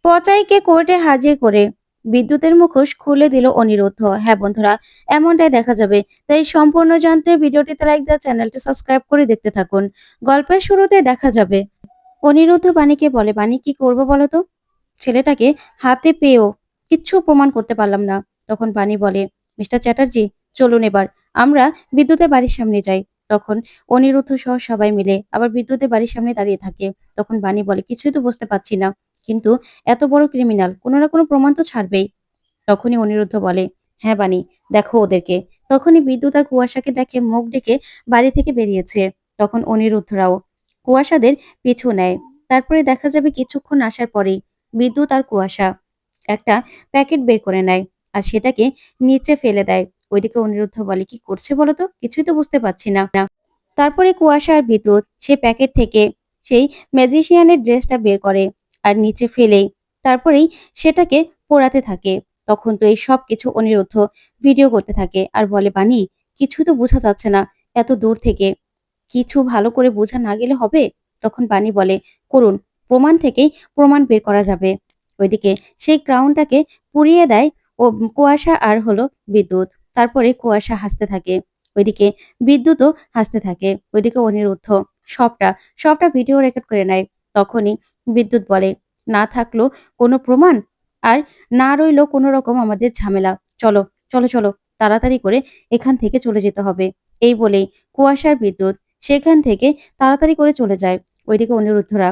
পচাইকে কোর্টে হাজির করে বিদ্যুতের মুখোশ খুলে দিল অনিরুদ্ধ। হ্যাঁ বন্ধুরা, এমনটাই দেখা যাবে। তাই সম্পূর্ণ জানতে ভিডিওটিতে লাইক দেওয়া, চ্যানেলটি সাবস্ক্রাইব করে দেখতে থাকুন। গল্পের শুরুতে দেখা যাবে অনিরুদ্ধ বাণীকে বলে, বাণী কি করবো বলতো? ছেলেটাকে হাতে পেয়েও কিচ্ছু প্রমাণ করতে পারলাম না। তখন বাণী বলে, মিস্টার চ্যাটার্জি, চলুন এবার আমরা বিদ্যুতের বাড়ির সামনে যাই। তখন অনিরুদ্ধ সহ সবাই মিলে আবার বিদ্যুতের বাড়ির সামনে দাঁড়িয়ে থাকে। তখন বাণী বলে, কিছুই তো বুঝতে পারছি না, কিন্তু এত বড় ক্রিমিনাল কোনো না কোনো প্রমাণ তো ছাড়বেই। তখনই অনিরুদ্ধ বলে, হ্যাঁ বাণী, দেখো ওদেরকে। তখনই বিদ্যুৎ আর কুয়াশাকে দেখে মুখ ডেকে বাড়ি থেকে বেরিয়েছে। তখন অনিরুদ্ধরাও কুয়াশাদের পিছু নেয়। তারপরে দেখা যাবে কিছুক্ষণ আসার পরেই বিদ্যুৎ আর কুয়াশা একটা প্যাকেট বের করে নেয় আর সেটাকে নিচে ফেলে দেয়। ওইদিকে অনিরুদ্ধ বলে, কি করছে বলতো, কিছুই তো বুঝতে পারছি না। তারপরে কুয়াশা আর বিদ্যুৎ সেই প্যাকেট থেকে সেই ম্যাজিশিয়ানের ড্রেসটা বের করে আর নিচে ফেলেই তারপরেই সেটাকে পোড়াতে থাকে। তখন তো এই সব কিছু অনিরুদ্ধ ভিডিও করতে থাকে আর বলে, বানি, কিছু তো বোঝা যাচ্ছে না এত দূর থেকে, কিছু ভালো করে বোঝা না গেলে হবে? তখন বানি বলে, করুন, প্রমাণ থেকেই প্রমাণ বের করা যাবে। ওইদিকে সেই ক্রাউনটাকে পুড়িয়ে দেয় ও কুয়াশা আর হলো বিদ্যুৎ। তারপরে কুয়াশা হাসতে থাকে, ওইদিকে বিদ্যুৎও হাসতে থাকে। ওইদিকে অনিরুদ্ধ সবটা সবটা ভিডিও রেকর্ড করে নেয়। তখনই বিদ্যুৎ বলে, না থাকলো কোনো প্রমাণ আর না রইলো কোনো রকম আমাদের ঝামেলা, চলো চলো চলো, তাড়াতাড়ি করে এখান থেকে চলে যেতে হবে। এই বলেই কুয়াশার বিদ্যুৎ সেখান থেকে তাড়াতাড়ি করে চলে যায়। ওইদিকে অনিরুদ্ধরা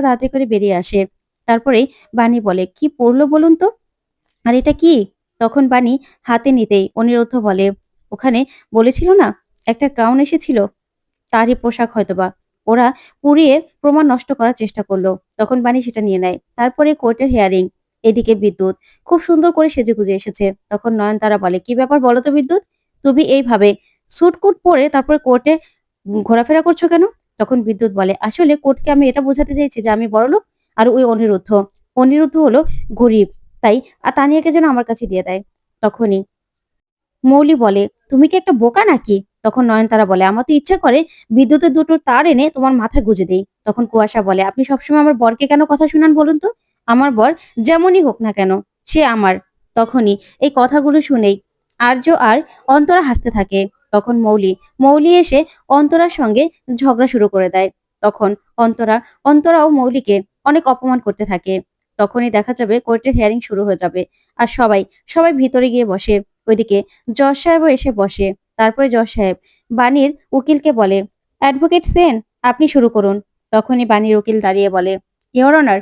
তাড়াতাড়ি করে বেরিয়ে আসে। তারপরেই বাণী বলে, কি পড়লো বলুন তো, আর এটা কি? তখন বাণী হাতে নিতেই অনিরুদ্ধ বলে, ওখানে বলেছিল না একটা ক্রাউন এসেছিল, তারই পোশাক হয়তোবা। ওরা পুড়িয়ে প্রমাণ নষ্ট করার চেষ্টা করলো। তখন বাণী সেটা নিয়ে নেয়। তারপরে কোর্টের হিয়ারিং। এদিকে বিদ্যুৎ খুব সুন্দর করে সেজেগুজে এসেছে। তখন নয়নতারা বলে, কি ব্যাপার বলো তো বিদ্যুৎ, তুমি এইভাবে স্যুট-কুট পরে তারপরে কোর্টে ঘোরাফেরা করছো কেন? তখন বিদ্যুৎ বলে, আসলে কোর্টকে আমি এটা বোঝাতে চাইছি যে আমি বড়লোক আর ওই অনিরুদ্ধ হলো গরিব। তাই তানিয়াকে যেন আমার কাছে দিয়ে দেয়। তখনই মৌলি বলে, তুমি কি একটা বোকা নাকি? তখন নয়নতারা বলে, আমার তো ইচ্ছা করে বিদ্যুতের দুটো তার এনে তোমার মাথায় গুঁজে দেই। তখন কুয়াশা বলে, আপনি সবসময় আমার বরকে কেন কথা শুনান বলুন তো? আমার বর যেমনই হোক না কেন, সে আমার। তখনই এই কথাগুলো শুনেই আর্য আর অন্তরা হাসতে থাকে। তখন মৌলি এসে অন্তরার সঙ্গে ঝগড়া শুরু করে দেয়। তখন অন্তরা অন্তরাও মৌলিকে অনেক অপমান করতে থাকে। তখনই দেখা যাবে কোর্টের হিয়ারিং শুরু হয়ে যাবে আর সবাই সবাই ভিতরে গিয়ে বসে। ওইদিকে জজ সাহেবও এসে বসে। তারপরে জজ সাহেব বাণীর উকিলকে বলে, অ্যাডভোকেট সেন, আপনি শুরু করুন। তখনই বাণীর উকিল দাঁড়িয়ে বলে, ইওর অনার,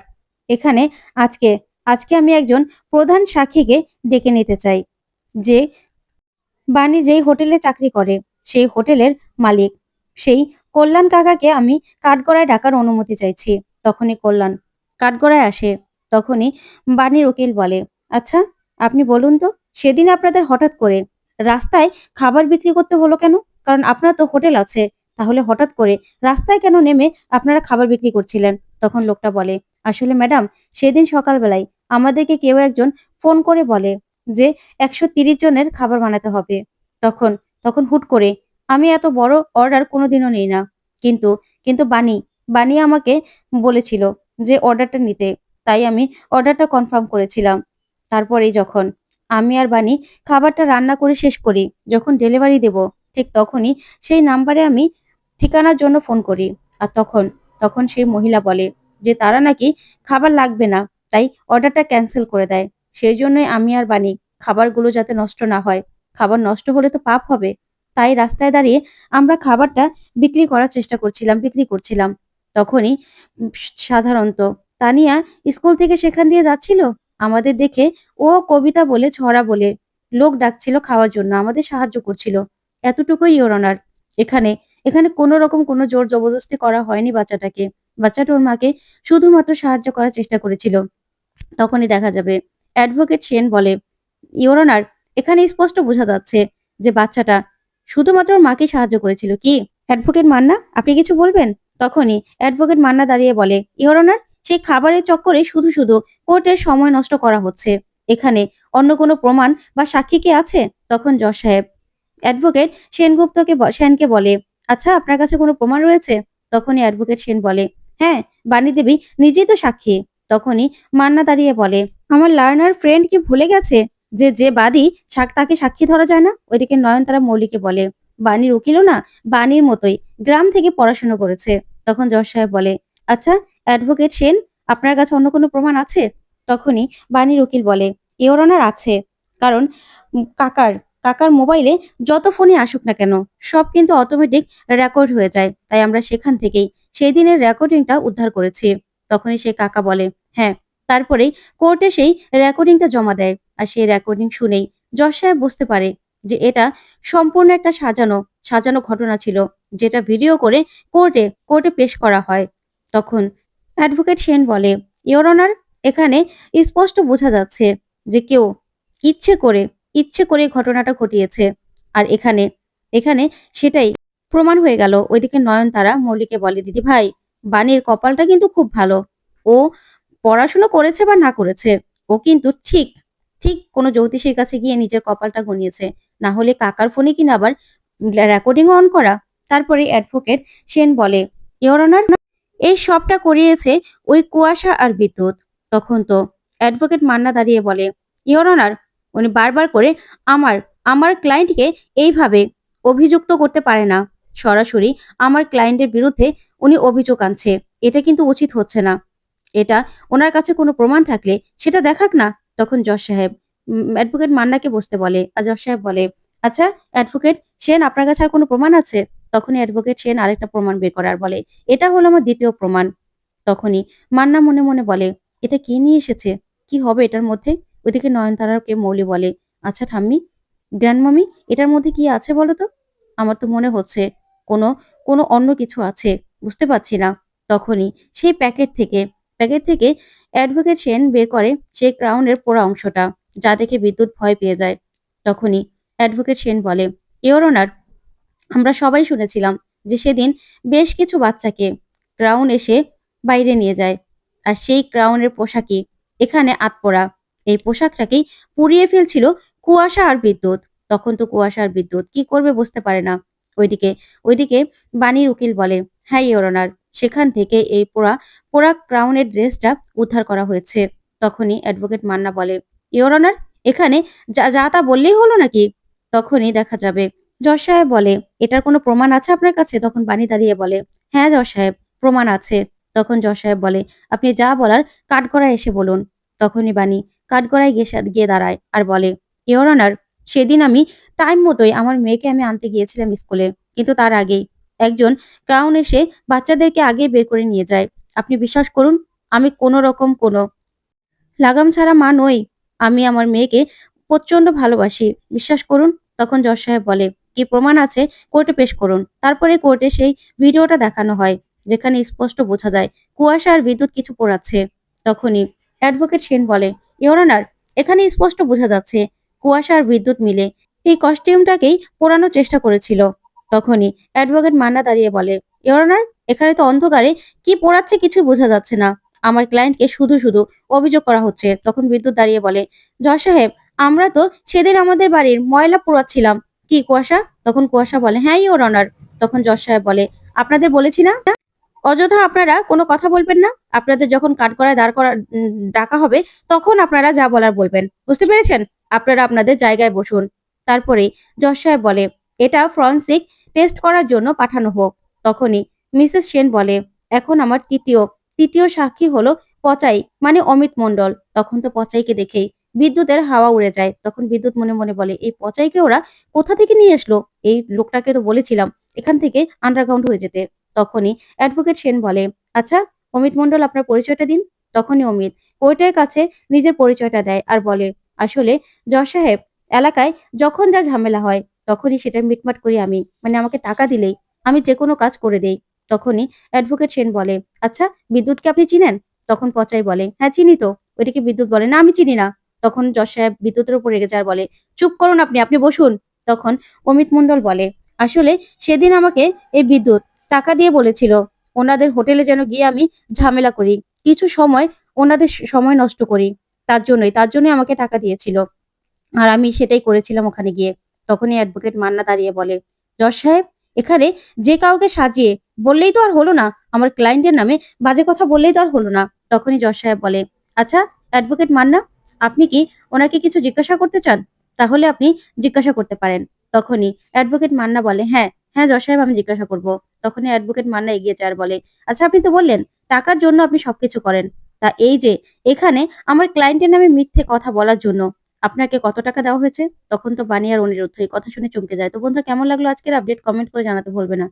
এখানে আজকে আজকে আমি একজন প্রধান সাক্ষীকে ডেকে নিতে চাই। যে বাণী যেই হোটেলে চাকরি করে সেই হোটেলের মালিক, সেই কল্যাণ কাকাকে আমি কাঠগড়ায় ডাকার অনুমতি চাইছি। তখনই কল্যাণ কাঠগড়ায় আসে। তখনই বাণীর উকিল বলে, আচ্ছা আপনি বলুন তো, সেদিন আপনাদের হঠাৎ করে রাস্তায় খাবার বিক্রি করতে হলো কেন? কারণ আপনার তো হোটেল আছে, তাহলে হঠাৎ করে রাস্তায় কেন নেমে আপনারা খাবার বিক্রি করছিলেন? তখন লোকটা বলে, আসলে ম্যাডাম, সেদিন সকালবেলায় আমাদেরকে কেউ একজন ফোন করে বলে যে ১৩০ জনের খাবার বানাতে হবে। তখন তখন হুট করে, আমি এত বড় অর্ডার কোনোদিনও নেই না। কিন্তু কিন্তু বানি আমাকে বলেছিল যে অর্ডারটা নিতে। তাই আমি অর্ডারটা কনফার্ম করেছিলাম। তারপরেই যখন আমি আর বানি খাবারটা রান্না করে শেষ করি, যখন ডেলিভারি দেব, ঠিক তখনই সেই নাম্বারে আমি ঠিকানার জন্য ফোন করি। আর তখন তখন সেই মহিলা বলে যে তারা নাকি খাবার লাগবে না, তাই অর্ডারটা ক্যানসেল করে দেয়। সেই জন্যই আমি আর বানি খাবারগুলো যাতে নষ্ট না হয়, খাবার নষ্ট হলে তো পাপ হবে। তাই রাস্তায় দাঁড়িয়ে আমরা খাবারটা বিক্রি করছিলাম। তখনই সাধারণত তানিয়া স্কুল থেকে সেখান দিয়ে যাচ্ছিল। আমাদের দেখে ও কবিতা বলে, ছড়া বলে লোক ডাকছিল খাওয়ার জন্য, আমাদের সাহায্য করছিল। এতটুকুই ইওর অনার। এখানে এখানে কোনো রকম কোনো জোর জবরদস্তি করা হয়নি বাচ্চাটাকে। বাচ্চাটা ওর মাকে শুধুমাত্র সাহায্য করার চেষ্টা করেছিল। তখনই দেখা যাবে অ্যাডভোকেট সেন বলে, ইওর অনার, এখানে স্পষ্ট বোঝা যাচ্ছে যে বাচ্চাটা শুধুমাত্র ওর মাকে সাহায্য করেছিল। কি অ্যাডভোকেট মান্না, আপনি কিছু বলবেন? তখনই অ্যাডভোকেট মান্না দাঁড়িয়ে বলে, ইওর অনার, সেই খাবারের চক্করে শুধু শুধু কোর্টের সময় নষ্ট করা হচ্ছে। এখানে অন্য কোনো প্রমাণ বা সাক্ষী কি আছে? তখন জজ সাহেব অ্যাডভোকেট সেনকে বলে, আচ্ছা আপনার কাছে কোনো প্রমাণ রয়েছে? তখনই অ্যাডভোকেট সেন বলে, হ্যাঁ, বাণী দেবী নিজেই তো সাক্ষী। তখনই মান্না দাঁড়িয়ে বলে, আমার লার্নার ফ্রেন্ড কি ভুলে গেছে যে যে বাদী তাকে সাক্ষী ধরা যায় না? ওইদিকে নয়নতারা মৌলিকে বলে, বাণীর উকিলও না বাণীর মতোই গ্রাম থেকে পড়াশোনা করেছে। তখন জজ সাহেব বলে, আচ্ছা অ্যাডভোকেট সেন, আপনার কাছে অন্য কোনো প্রমাণ আছে? তখনই বাণীর উকিল বলে, ইওর অনার আছে। কারণ কাকার কাকার মোবাইলে যত ফোনই আসুক না কেন সব কিন্তু অটোমেটিক রেকর্ড হয়ে যায়। তাই আমরা সেখান থেকেই সেই দিনের রেকর্ডিংটা উদ্ধার করেছি। তখনই সেই কাকা বলে, হ্যাঁ। তারপরেই কোর্টে সেই রেকর্ডিংটা জমা দেয়। আর সেই রেকর্ডিং শুনেই জজ সাহেব বুঝতে পারে যে এটা সম্পূর্ণ একটা সাজানো ঘটনা ছিল, যেটা ভিডিও করে কোর্টে পেশ করা হয়। তখন অ্যাডভোকেট সেন বলে, ইওর অনার, এখানে স্পষ্ট বোঝা যাচ্ছে যে কেউ ইচ্ছে করে ইচ্ছে করে ঘটনাটা ঘটিয়েছে। আর এখানে এখানে সেটাই প্রমাণ হয়ে গেল। ওইদিকে নয়নতারা মৌলিকে বলে, দিদি ভাই, বাণীর কপালটা কিন্তু খুব ভালো। ও পড়াশুনো করেছে বা না করেছে, ও কিন্তু ঠিক ঠিক কোনো জ্যোতিষীর কাছে গিয়ে নিজের কপালটা গুনিয়েছে। না হলে কাকার ফোনে কিনা আবার রেকর্ডিং অন করা। তারপরে অ্যাডভোকেট সেন বলে, ইওর অনার, এই সবটা করিয়েছে ওই কুয়াশা আর বিদ্যুৎ। তখন তো অ্যাডভোকেট মান্না দাঁড়িয়ে বলে, ইওর অনার, উনি বারবার করে আমার আমার ক্লায়েন্টকে এইভাবে অভিযুক্ত করতে পারে না। সরাসরি আমার ক্লায়েন্টের বিরুদ্ধে উনি অভিযোগ আনছে। এটা কিন্তু উচিত হচ্ছে না। এটা ওনার কাছে কোনো প্রমাণ থাকলে সেটা দেখাক না। তখন জজ সাহেব অ্যাডভোকেট মান্নাকে বসতে বলে। আর জজ সাহেব বলে, আচ্ছা অ্যাডভোকেট সেন, আপনার কাছে আর কোনো প্রমাণ আছে? তখনই অ্যাডভোকেট সেন আরেকটা প্রমাণ বের করার বলে, এটা হলো আমার দ্বিতীয় প্রমাণ। তখনই মান্না মনে মনে বলে, এটা কি নিয়ে এসেছে? কি হবে এটার মধ্যে? ওইদিকে নয়নতারাকে মৌলি বলে, আচ্ছা ঠাম্মি, গ্র্যান্ডমামি, এটার মধ্যে কি আছে বলো তো? আমার তো মনে হচ্ছে কোনো কোনো অন্য কিছু আছে, বুঝতে পারছি না। তখনই সেই প্যাকেট থেকে অ্যাডভোকেট সেন বের করে সেই ক্রাউনের পোড়া অংশটা, যা দেখে বিদ্যুৎ ভয় পেয়ে যায়। তখনই অ্যাডভোকেট সেন বলে, ইওর অনার, আমরা সবাই শুনেছিলাম যে সেদিন বেশ কিছু বাচ্চাকে ক্রাউন এসে বাইরে নিয়ে যায়। আর সেই ক্রাউনের পোশাকই এখানে আতপোড়া। এই পোশাকটাকেই পুড়িয়ে ফেলছিল কুয়াশা আর বিদ্যুৎ। তখন তো কুয়াশা আর বিদ্যুৎ কি করবে বুঝতে পারে না। ওইদিকে ওইদিকে বাণীর উকিল বলে, হ্যাঁ ইওর অনার, সেখান থেকে এই পোড়া পোড়া ক্রাউনের ড্রেসটা উদ্ধার করা হয়েছে। তখনই অ্যাডভোকেট মান্না বলে, ইওর অনার, এখানে যা যা তা বললেই হলো নাকি? তখনই দেখা যাবে জজ সাহেব বলে, এটার কোনো প্রমাণ আছে আপনার কাছে? তখন বাণী দাঁড়িয়ে বলে, হ্যাঁ জজ সাহেব, প্রমাণ আছে। তখন জজ সাহেব বলে, আপনি যা বলার কাঠগড়ায় এসে বলুন। তখনই বাণী কাঠগড়ায় গিয়ে দাঁড়ায় আর বলে, ইওর অনার, সেদিন আমি টাইম মতোই আমার মেয়েকে আমি আনতে গিয়েছিলাম স্কুলে, কিন্তু তার আগেই একজন ক্রাউন এসে বাচ্চাদেরকে আগে বের করে নিয়ে যায়। আপনি বিশ্বাস করুন, আমি কোনো রকম কোনো লাগাম ছাড়া মা নই। আমি আমার মেয়েকে প্রচন্ড ভালোবাসি। বিশ্বাস করুন। তখন জজ সাহেব বলে, কি প্রমাণ আছে কোর্টে পেশ করুন। তারপরে কোর্টে সেই ভিডিওটা দেখানো হয়, যেখানে স্পষ্ট বোঝা যায় কুয়াশা আর বিদ্যুৎ কিছু পোড়াচ্ছে। তখনই অ্যাডভোকেট সেন বলে, ইওর অনার, এখানে স্পষ্ট বোঝা যাচ্ছে কুয়াশা আর বিদ্যুৎ মিলে এই কস্টিউমটাকেই পোড়ানোর চেষ্টা করেছিল। তখনই অ্যাডভোকেট মান্না দাঁড়িয়ে বলে, ইওর অনার, এখানে তো অন্ধকারে কি পোড়াচ্ছে কিছু বোঝা যাচ্ছে না। আমার ক্লায়েন্টকে শুধু অভিযোগ করা হচ্ছে। তখন বিদ্যুৎ দাঁড়িয়ে বলে, জজ সাহেব, আমরা তো সেদিন আমাদের বাড়ির ময়লা পোড়াচ্ছিলাম। কি কুয়াশা? তখন কুয়াশা বলে, হ্যাঁ ইওর অনার। তখন জজ সাহেব বলে, আপনাদের বলেছি না, অযথা আপনারা কোনো কথা বলবেন না। আপনাদের যখন কাঠগড়ায় দাঁড় করা ডাকা হবে, তখন আপনারা যা বলার বলবেন। বুঝতে পেরেছেন? আপনারা আপনাদের জায়গায় বসুন। তারপরেই জজ সাহেব বলে, এটা ফরেনসিক টেস্ট করার জন্য পাঠানো হোক। তখনই মিসেস সেন বলে, এখন আমার তৃতীয় সাক্ষী হলো পচাই, মানে অমিত মণ্ডল। তখন তো পচাইকে দেখেই বিদ্যুতের হাওয়া উড়ে যায়। তখন বিদ্যুৎ মনে মনে বলে, এই পচাইকে ওরা কোথা থেকে নিয়ে আসলো? এই লোকটাকে তো বলেছিলাম এখান থেকে আন্ডারগ্রাউন্ড হয়ে যেতে। তখনই অ্যাডভোকেট সেন বলে, আচ্ছা অমিত মণ্ডল, আপনার পরিচয়টা দিন। তখনই অমিত কোর্টের কাছে নিজের পরিচয়টা দেয় আর বলে, আসলে জজ সাহেব, এলাকায় যখন যা ঝামেলা হয় তখনই সেটা মিটমাট করি আমি। মানে আমাকে টাকা দিলেই আমি যেকোনো কাজ করে দেই। তখনই অ্যাডভোকেট সেন বলে, আচ্ছা বিদ্যুৎকে আপনি চিনেন? তখন পচাই বলে, হ্যাঁ চিনি তো। ওইদিকে বিদ্যুৎ বলে, না আমি চিনি না। তখন জজ সাহেব বিদ্যুতের উপর রেগে যায় আর বলে, চুপ করুন আপনি, আপনি বসুন। তখন অমিত মণ্ডল বলে, আসলে সেদিন আমাকে এই বিদ্যুৎ টাকা দিয়ে বলেছিল ওনাদের হোটেলে যেন গিয়ে আমি ঝামেলা করি, কিছু সময় ওনাদের সময় নষ্ট করি। তার জন্যই আমাকে টাকা দিয়েছিল। আর আমি সেটাই করেছিলাম ওখানে গিয়ে। তখনই অ্যাডভোকেট মান্না দাঁড়িয়ে বলে, জজ সাহেব, এখানে যে কাউকে সাজিয়ে বললেই তো আর হলো না। আমার ক্লায়েন্টের নামে বাজে কথা বললেই তো আর হলো না। তখনই জজ সাহেব বলে, আচ্ছা অ্যাডভোকেট মান্না, আপনি কি ওনাকে কিছু জিজ্ঞাসা করতে চান? তাহলে আপনি জিজ্ঞাসা করতে পারেন। তখনই অ্যাডভোকেট মান্না বলে, হ্যাঁ, হ্যাঁ জজ সাহেব আমি জিজ্ঞাসা করব। তখনই অ্যাডভোকেট মান্না এগিয়ে যায় আর বলে, আচ্ছা আপনি তো বললেন টাকার জন্য আপনি সবকিছু করেন। তা এই যে এখানে আমার ক্লায়েন্টের নামে মিথ্যে কথা বলার জন্য আপনাকে কত টাকা দেওয়া হয়েছে? তখন তো বানি আর অনিরুদ্ধ এই কথা শুনে চমকে যায়। তো বন্ধুরা কেমন লাগলো আজকের আপডেট? কমেন্ট করে জানাতে ভুলবে না।